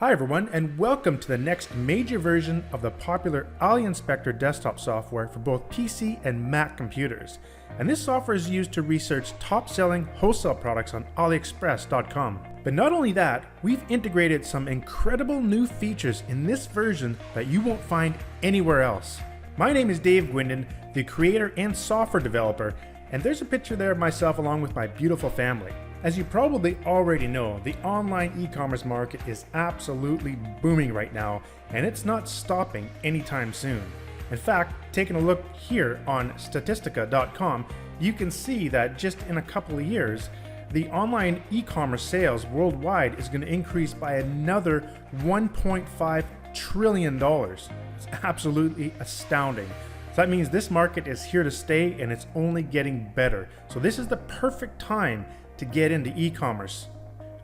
Hi everyone, and welcome to the next major version of the popular Ali Inspector desktop software for both PC and Mac computers. And this software is used to research top-selling wholesale products on AliExpress.com. But not only that, we've integrated some incredible new features in this version that you won't find anywhere else. My name is Dave Gwyndon, the creator and software developer, and there's a picture there of myself along with my beautiful family. As you probably already know, the online e-commerce market is absolutely booming right now, and it's not stopping anytime soon. In fact, taking a look here on Statistica.com, you can see that just in a couple of years, the online e-commerce sales worldwide is going to increase by another $1.5 trillion. It's absolutely astounding. So that means this market is here to stay, and it's only getting better. So this is the perfect time to get into e-commerce.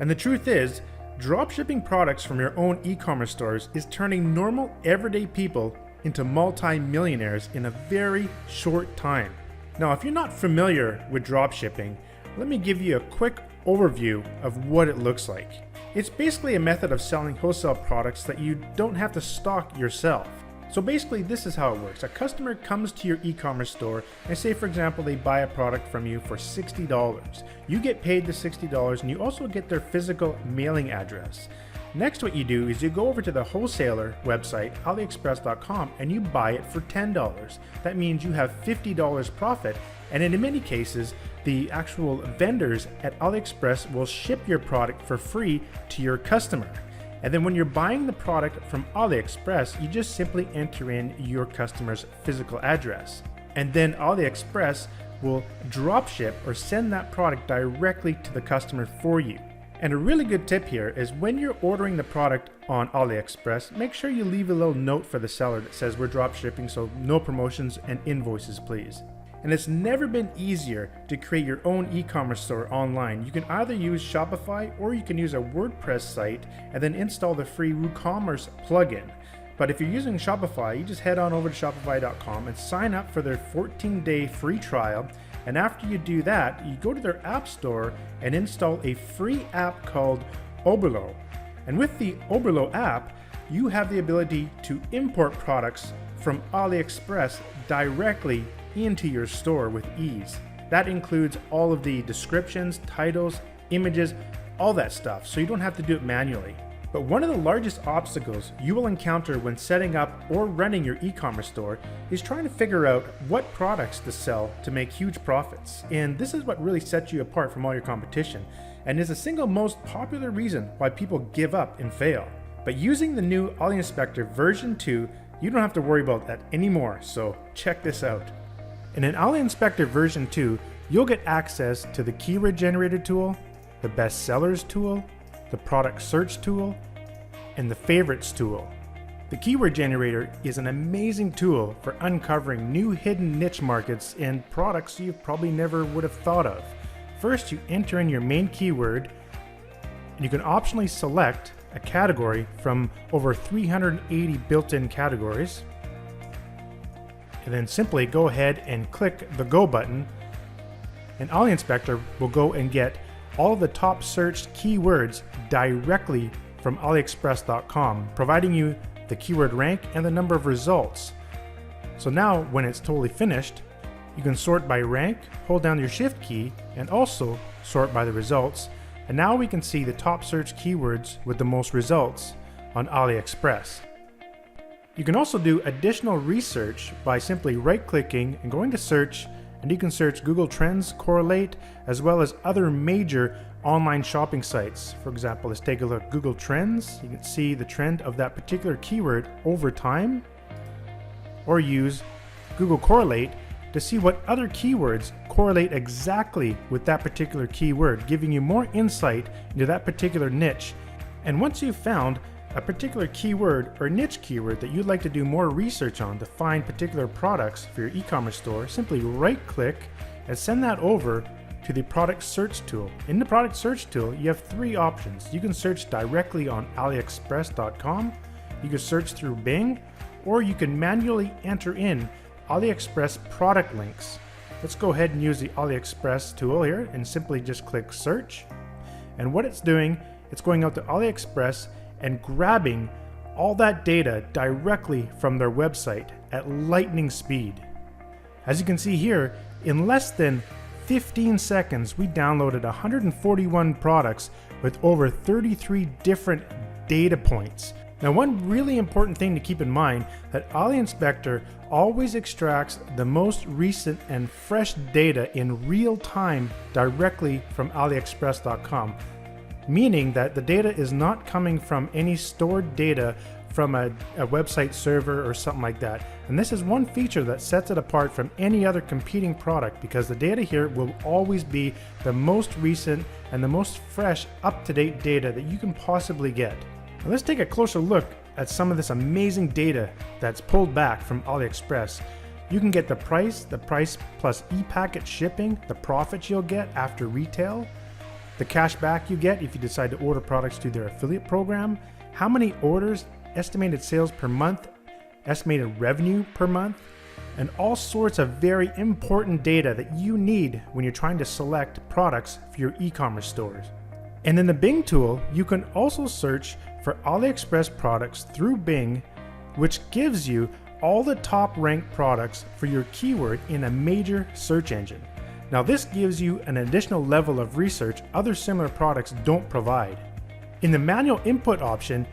And the truth is, dropshipping products from your own e-commerce stores is turning normal everyday people into multi-millionaires in a very short time. Now, if you're not familiar with dropshipping, let me give you a quick overview of what it looks like. It's basically a method of selling wholesale products that you don't have to stock yourself. So basically, this is how it works. A customer comes to your e-commerce store and say, for example, they buy a product from you for $60. You get paid the $60 and you also get their physical mailing address. Next, what you do is you go over to the wholesaler website, AliExpress.com, and you buy it for $10. That means you have $50 profit, and in many cases, the actual vendors at AliExpress will ship your product for free to your customer. And then when you're buying the product from AliExpress, you just simply enter in your customer's physical address. And then AliExpress will dropship or send that product directly to the customer for you. And a really good tip here is when you're ordering the product on AliExpress, make sure you leave a little note for the seller that says we're dropshipping, so no promotions and invoices, please. And it's never been easier to create your own e-commerce store online. You can either use Shopify or you can use a WordPress site and then install the free WooCommerce plugin. But if you're using Shopify, you just head on over to Shopify.com and sign up for their 14-day free trial. And after you do that, you go to their app store and install a free app called Oberlo. And with the Oberlo app, you have the ability to import products from AliExpress directly into your store with ease. That includes all of the descriptions, titles, images, all that stuff, so you don't have to do it manually. But one of the largest obstacles you will encounter when setting up or running your e-commerce store is trying to figure out what products to sell to make huge profits. And this is what really sets you apart from all your competition, and is the single most popular reason why people give up and fail. But using the new Ali Inspector version 2, you don't have to worry about that anymore, so check this out. In an Ali Inspector version 2, you'll get access to the keyword generator tool, the Bestsellers tool, the product search tool, and the favorites tool. The keyword generator is an amazing tool for uncovering new hidden niche markets and products you probably never would have thought of. First, you enter in your main keyword, and you can optionally select a category from over 380 built-in categories. And then simply go ahead and click the Go button, and Ali Inspector will go and get all of the top searched keywords directly from AliExpress.com, providing you the keyword rank and the number of results. So now, when it's totally finished, you can sort by rank, hold down your Shift key, and also sort by the results. And now we can see the top search keywords with the most results on AliExpress. You can also do additional research by simply right-clicking and going to search, and you can search Google Trends, Correlate, as well as other major online shopping sites. For example, let's take a look at Google Trends. You can see the trend of that particular keyword over time, or use Google Correlate to see what other keywords correlate exactly with that particular keyword, giving you more insight into that particular niche. And once you've found a particular keyword or niche keyword that you'd like to do more research on to find particular products for your e-commerce store, simply right-click and send that over to the product search tool. In the product search tool, you have three options. You can search directly on AliExpress.com, you can search through Bing, or you can manually enter in AliExpress product links. Let's go ahead and use the AliExpress tool here and simply just click search. And what it's doing, it's going out to AliExpress and grabbing all that data directly from their website at lightning speed. As you can see here, in less than 15 seconds, we downloaded 141 products with over 33 different data points. Now, one really important thing to keep in mind that AliInspector always extracts the most recent and fresh data in real time directly from AliExpress.com, meaning that the data is not coming from any stored data from a website server or something like that. And this is one feature that sets it apart from any other competing product, because the data here will always be the most recent and the most fresh, up-to-date data that you can possibly get. Now let's take a closer look at some of this amazing data that's pulled back from AliExpress. You can get the price plus e-packet shipping, the profits you'll get after retail, the cash back you get if you decide to order products through their affiliate program, how many orders, estimated sales per month, estimated revenue per month, and all sorts of very important data that you need when you're trying to select products for your e-commerce stores. And in the Bing tool, you can also search for AliExpress products through Bing, which gives you all the top ranked products for your keyword in a major search engine. Now this gives you an additional level of research other similar products don't provide. In the manual input option,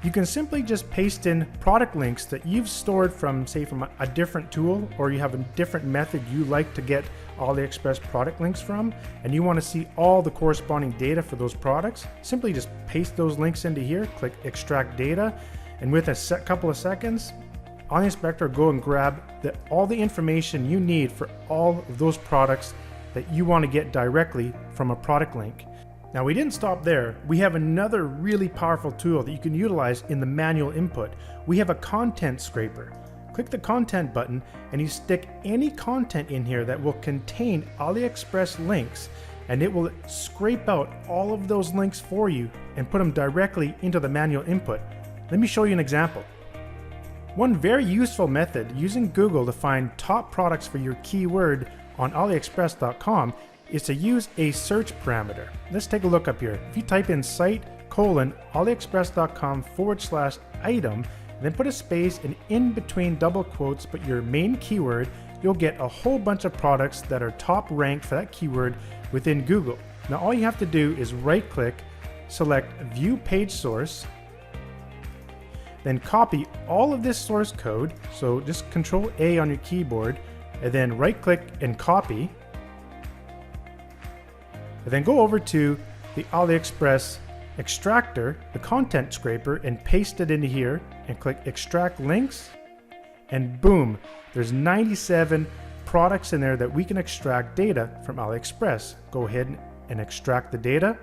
you can simply just paste in product links that you've stored from, say, from a different tool, or you have a different method you like to get AliExpress product links from, and you want to see all the corresponding data for those products. Simply just paste those links into here, click extract data, and with a couple of seconds, AliInspector will go and grab all the information you need for all of those products that you want to get directly from a product link. Now, we didn't stop there. We have another really powerful tool that you can utilize in the manual input. We have a content scraper. Click the content button and you stick any content in here that will contain AliExpress links, and it will scrape out all of those links for you and put them directly into the manual input. Let me show you an example. One very useful method using Google to find top products for your keyword on AliExpress.com is to use a search parameter. Let's take a look up here. If you type in site:aliexpress.com/item, then put a space and in between double quotes put your main keyword, you'll get a whole bunch of products that are top ranked for that keyword within Google. Now all you have to do is right click, select view page source, then copy all of this source code. So just Control A on your keyboard, and then right click and copy. And then go over to the AliExpress extractor, the content scraper, and paste it into here and click extract links, and boom, there's 97 products in there that we can extract data from AliExpress. Go ahead and extract the data,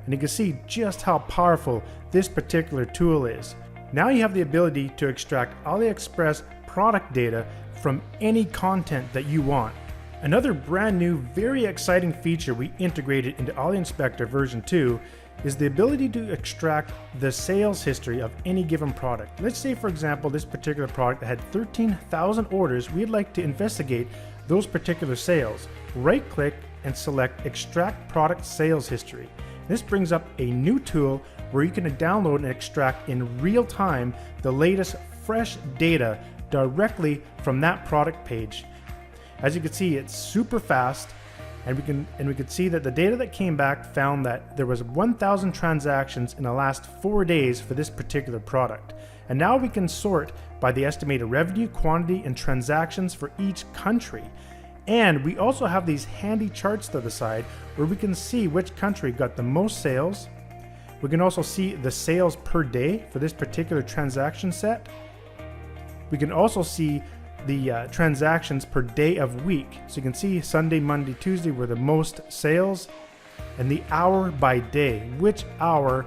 and you can see just how powerful this particular tool is. Now you have the ability to extract AliExpress product data from any content that you want. Another brand new, very exciting feature we integrated into AliInspector version 2 is the ability to extract the sales history of any given product. Let's say, for example, this particular product had 13,000 orders. We'd like to investigate those particular sales. Right click and select Extract Product Sales History. This brings up a new tool where you can download and extract in real time the latest fresh data directly from that product page. As you can see, it's super fast, and we could see that the data that came back found that there was 1,000 transactions in the last 4 days for this particular product. And now we can sort by the estimated revenue, quantity, and transactions for each country. And we also have these handy charts to the side where we can see which country got the most sales. We can also see the sales per day for this particular transaction set. We can also see the transactions per day of week. So you can see Sunday, Monday, Tuesday were the most sales, and the hour by day, which hour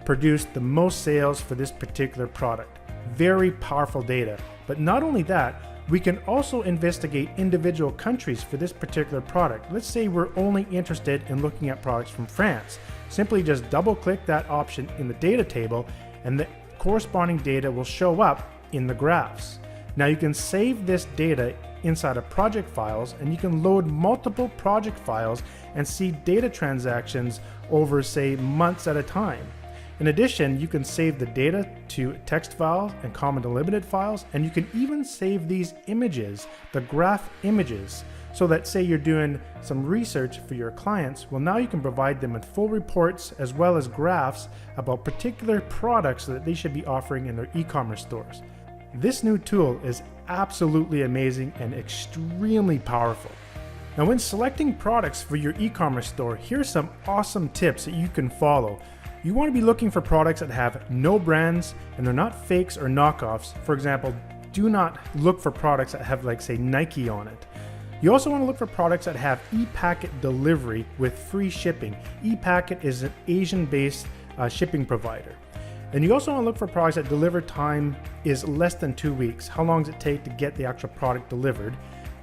produced the most sales for this particular product. Very powerful data. But not only that, we can also investigate individual countries for this particular product. Let's say we're only interested in looking at products from France. Simply just double click that option in the data table, and the corresponding data will show up in the graphs. Now you can save this data inside of project files, and you can load multiple project files and see data transactions over, say, months at a time. In addition, you can save the data to text files and comma delimited files, and you can even save these images, the graph images, so that say you're doing some research for your clients, well now you can provide them with full reports as well as graphs about particular products that they should be offering in their e-commerce stores. This new tool is absolutely amazing and extremely powerful. Now when selecting products for your e-commerce store, here's some awesome tips that you can follow. You want to be looking for products that have no brands and they're not fakes or knockoffs. For example, do not look for products that have like say Nike on it. You also want to look for products that have e-packet delivery with free shipping. E-packet is an Asian-based shipping provider. And you also want to look for products that deliver time is less than 2 weeks. How long does it take to get the actual product delivered?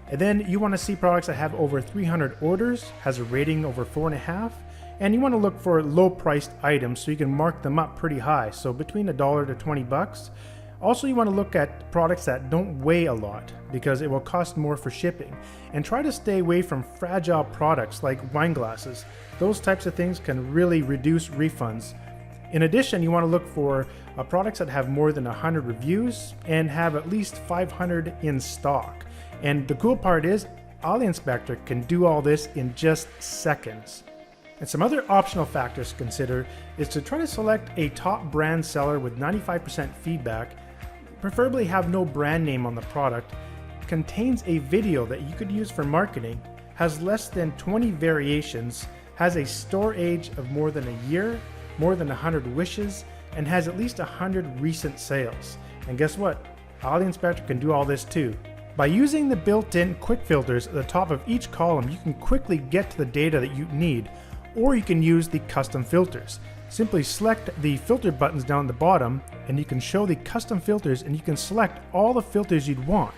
And then you want to see products that have over 300 orders, has a rating over 4.5, and you want to look for low-priced items so you can mark them up pretty high, so between $1 to $20. Also, you want to look at products that don't weigh a lot because it will cost more for shipping. And try to stay away from fragile products like wine glasses. Those types of things can really reduce refunds. In addition, you want to look for products that have more than 100 reviews and have at least 500 in stock. And the cool part is, AliInspector can do all this in just seconds. And some other optional factors to consider is to try to select a top brand seller with 95% feedback, preferably have no brand name on the product, contains a video that you could use for marketing, has less than 20 variations, has a store age of more than a year, more than 100 wishes, and has at least 100 recent sales. And guess what? AliInspector can do all this too. By using the built-in quick filters at the top of each column, you can quickly get to the data that you need, or you can use the custom filters. Simply select the filter buttons down the bottom and you can show the custom filters and you can select all the filters you'd want.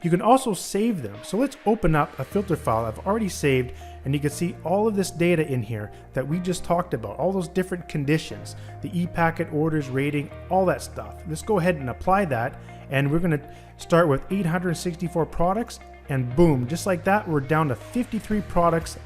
You can also save them. So let's open up a filter file I've already saved and you can see all of this data in here that we just talked about, all those different conditions, the e-packet orders, rating, all that stuff. Let's go ahead and apply that, and we're going to start with 864 products, and boom, just like that, we're down to 53 products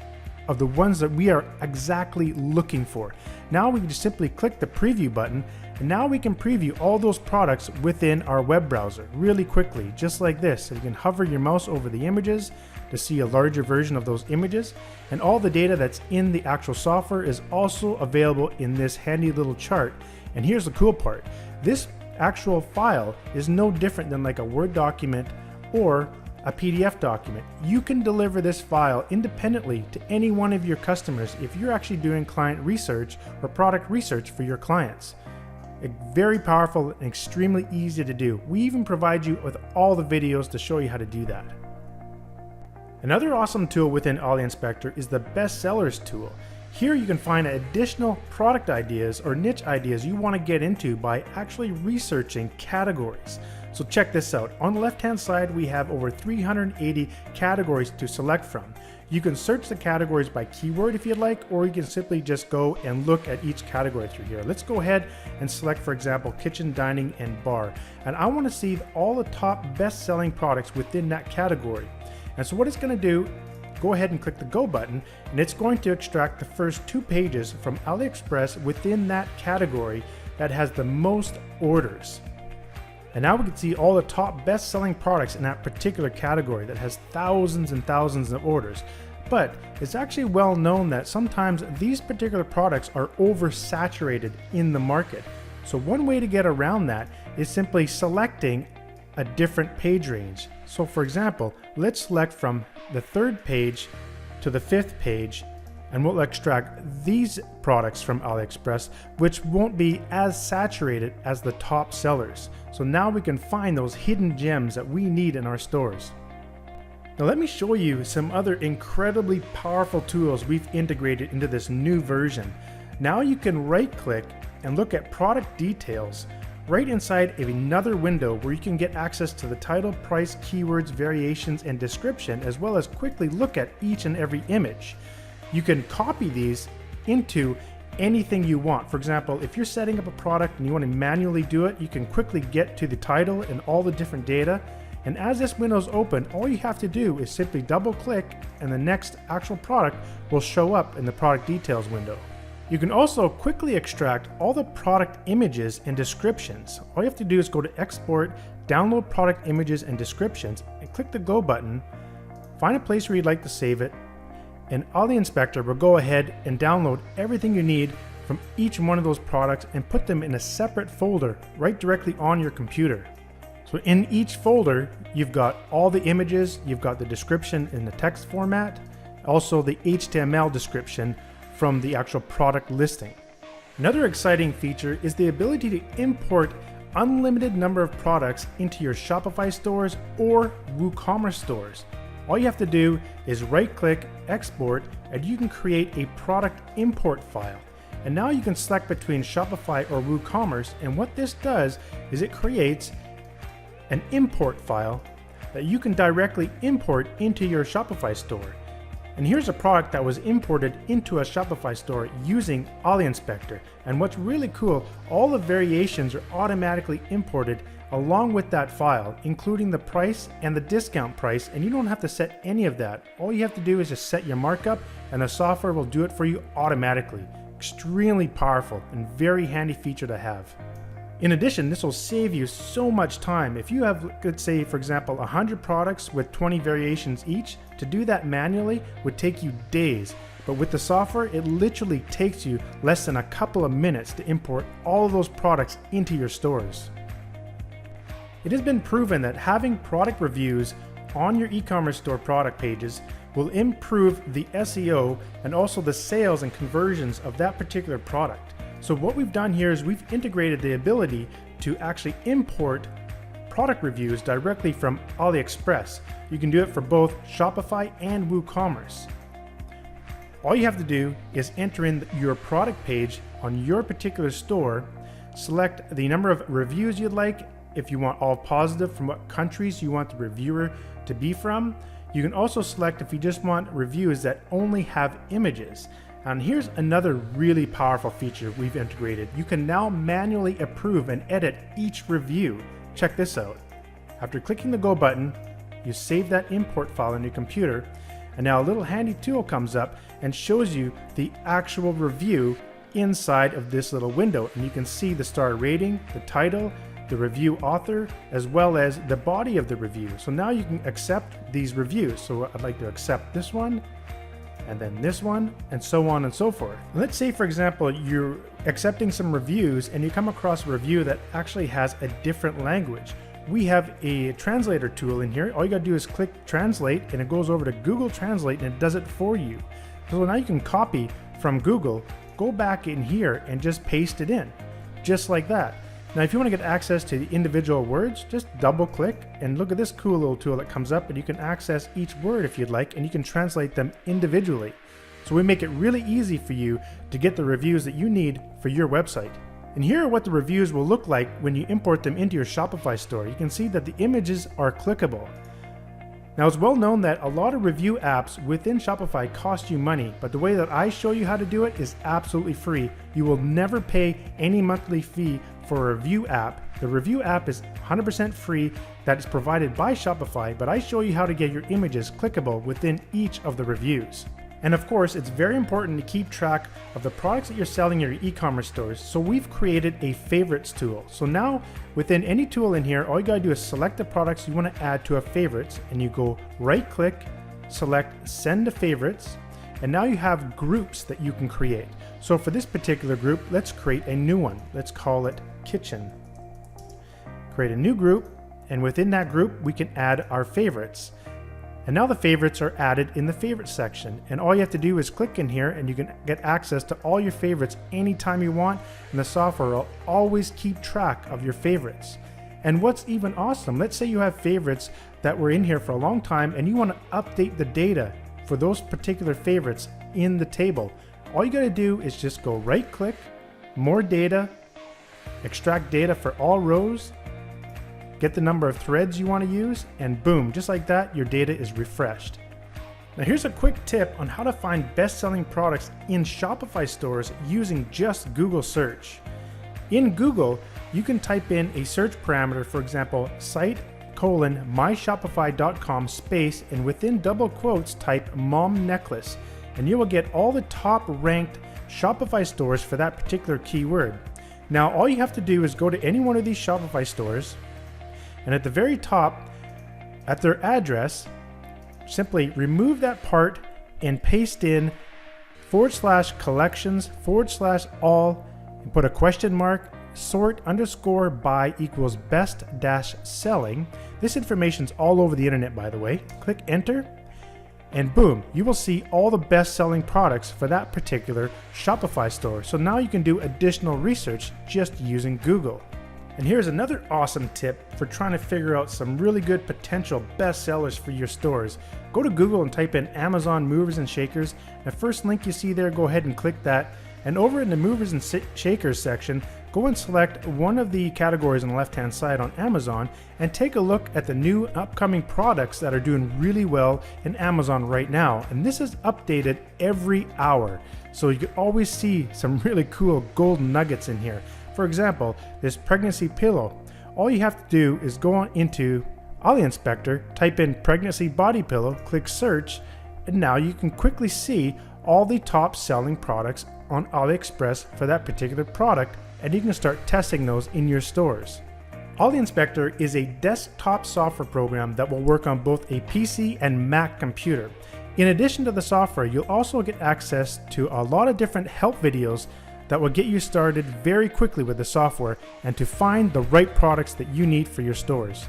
of the ones that we are exactly looking for. Now we can just simply click the preview button, and now we can preview all those products within our web browser really quickly, just like this. So you can hover your mouse over the images to see a larger version of those images, and all the data that's in the actual software is also available in this handy little chart. And here's the cool part. This actual file is no different than like a Word document or a PDF document. You can deliver this file independently to any one of your customers if you're actually doing client research or product research for your clients. Very powerful and extremely easy to do. We even provide you with all the videos to show you how to do that. Another awesome tool within AliInspector is the Bestsellers tool. Here you can find additional product ideas or niche ideas you want to get into by actually researching categories. So check this out. On the left-hand side, we have over 380 categories to select from. You can search the categories by keyword if you'd like, or you can simply just go and look at each category through here. Let's go ahead and select, for example, kitchen, dining, and bar. And I want to see all the top best-selling products within that category. And so what it's going to do, go ahead and click the Go button, and it's going to extract the first 2 pages from AliExpress within that category that has the most orders. And now we can see all the top best-selling products in that particular category that has thousands and thousands of orders. But it's actually well known that sometimes these particular products are oversaturated in the market. So one way to get around that is simply selecting a different page range. So for example, let's select from the 3rd page to the 5th page, and we'll extract these products from AliExpress, which won't be as saturated as the top sellers. So now we can find those hidden gems that we need in our stores. Now let me show you some other incredibly powerful tools we've integrated into this new version. Now you can right-click and look at product details right inside of another window where you can get access to the title, price, keywords, variations, and description, as well as quickly look at each and every image. You can copy these into anything you want. For example, if you're setting up a product and you want to manually do it, you can quickly get to the title and all the different data. And as this window is open, all you have to do is simply double click and the next actual product will show up in the product details window. You can also quickly extract all the product images and descriptions. All you have to do is go to Export, download product images and descriptions, and click the Go button, find a place where you'd like to save it, and AliInspector will go ahead and download everything you need from each one of those products and put them in a separate folder right directly on your computer. So in each folder, you've got all the images, you've got the description in the text format, also the HTML description from the actual product listing. Another exciting feature is the ability to import unlimited number of products into your Shopify stores or WooCommerce stores. All you have to do is right-click, export, and you can create a product import file. And now you can select between Shopify or WooCommerce, and what this does is it creates an import file that you can directly import into your Shopify store. And here's a product that was imported into a Shopify store using AliInspector. And what's really cool, all the variations are automatically imported along with that file, including the price and the discount price, and you don't have to set any of that. All you have to do is just set your markup and the software will do it for you automatically. Extremely powerful and very handy feature to have. In addition, this will save you so much time. If you have, let's say, for example, 100 products with 20 variations each, to do that manually would take you days. But with the software, it literally takes you less than a couple of minutes to import all of those products into your stores. It has been proven that having product reviews on your e-commerce store product pages will improve the SEO and also the sales and conversions of that particular product. So what we've done here is we've integrated the ability to actually import product reviews directly from AliExpress. You can do it for both Shopify and WooCommerce. All you have to do is enter in your product page on your particular store, select the number of reviews you'd like, if you want all positive, from what countries you want the reviewer to be from. You can also select if you just want reviews that only have images. And here's another really powerful feature we've integrated. You can now manually approve and edit each review. Check this out. After clicking the Go button, you save that import file on your computer, and now a little handy tool comes up and shows you the actual review inside of this little window. And you can see the star rating, the title, the review author, as well as the body of the review. So now you can accept these reviews. So I'd like to accept this one, and then this one, and so on and so forth. Let's say, for example, you're accepting some reviews and you come across a review that actually has a different language. We have a translator tool in here. All you gotta do is click translate and it goes over to Google Translate and it does it for you. So now you can copy from Google, go back in here and just paste it in, just like that. Now, if you want to get access to the individual words, just double click and look at this cool little tool that comes up, and you can access each word if you'd like, and you can translate them individually. So we make it really easy for you to get the reviews that you need for your website. And here are what the reviews will look like when you import them into your Shopify store. You can see that the images are clickable. Now, it's well known that a lot of review apps within Shopify cost you money, but the way that I show you how to do it is absolutely free. You will never pay any monthly fee for a review app. The review app is 100% free, that is provided by Shopify, but I show you how to get your images clickable within each of the reviews. And of course, it's very important to keep track of the products that you're selling in your e-commerce stores, so we've created a favorites tool. So now, within any tool in here, all you gotta do is select the products you wanna add to a favorites, and you go right click, select send to favorites, and now you have groups that you can create. So for this particular group, let's create a new one. Let's call it kitchen. Create a new group, and within that group, we can add our favorites. And now the favorites are added in the favorites section. And all you have to do is click in here and you can get access to all your favorites anytime you want. And the software will always keep track of your favorites. And what's even awesome, let's say you have favorites that were in here for a long time and you want to update the data for those particular favorites in the table. All you got to do is just go right click, more data, extract data for all rows, get the number of threads you want to use, and boom, just like that, your data is refreshed. Now here's a quick tip on how to find best-selling products in Shopify stores using just Google search. In Google, you can type in a search parameter, for example, site:/myshopify.com space, and within double quotes type mom necklace, and you will get all the top ranked Shopify stores for that particular keyword. Now all you have to do is go to any one of these Shopify stores, and at the very top, at their address, simply remove that part and paste in /collections/all and put a question mark, sort _by equals best-selling. This information's all over the internet, by the way. Click enter, and boom, you will see all the best-selling products for that particular Shopify store. So now you can do additional research just using Google. And here's another awesome tip for trying to figure out some really good potential bestsellers for your stores. Go to Google and type in Amazon movers and shakers. The first link you see there, go ahead and click that. And over in the movers and shakers section, go and select one of the categories on the left-hand side on Amazon and take a look at the new upcoming products that are doing really well in Amazon right now. And this is updated every hour, so you can always see some really cool gold nuggets in here. For example, this pregnancy pillow. All you have to do is go on into AliInspector, type in pregnancy body pillow, click search, and now you can quickly see all the top selling products on AliExpress for that particular product, and you can start testing those in your stores. AliInspector is a desktop software program that will work on both a PC and Mac computer. In addition to the software, you'll also get access to a lot of different help videos that will get you started very quickly with the software and to find the right products that you need for your stores.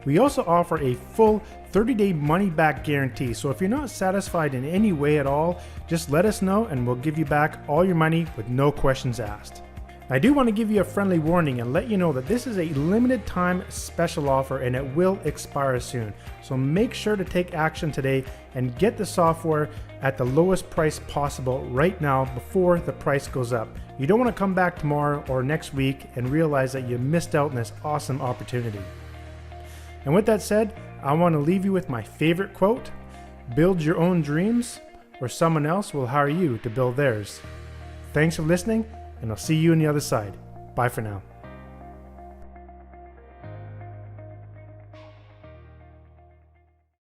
We also offer a full 30-day money-back guarantee, so if you're not satisfied in any way at all, just let us know and we'll give you back all your money with no questions asked. I do want to give you a friendly warning and let you know that this is a limited time special offer and it will expire soon. So make sure to take action today and get the software at the lowest price possible right now before the price goes up. You don't want to come back tomorrow or next week and realize that you missed out on this awesome opportunity. And with that said, I want to leave you with my favorite quote: build your own dreams or someone else will hire you to build theirs. Thanks for listening, and I'll see you on the other side. Bye for now.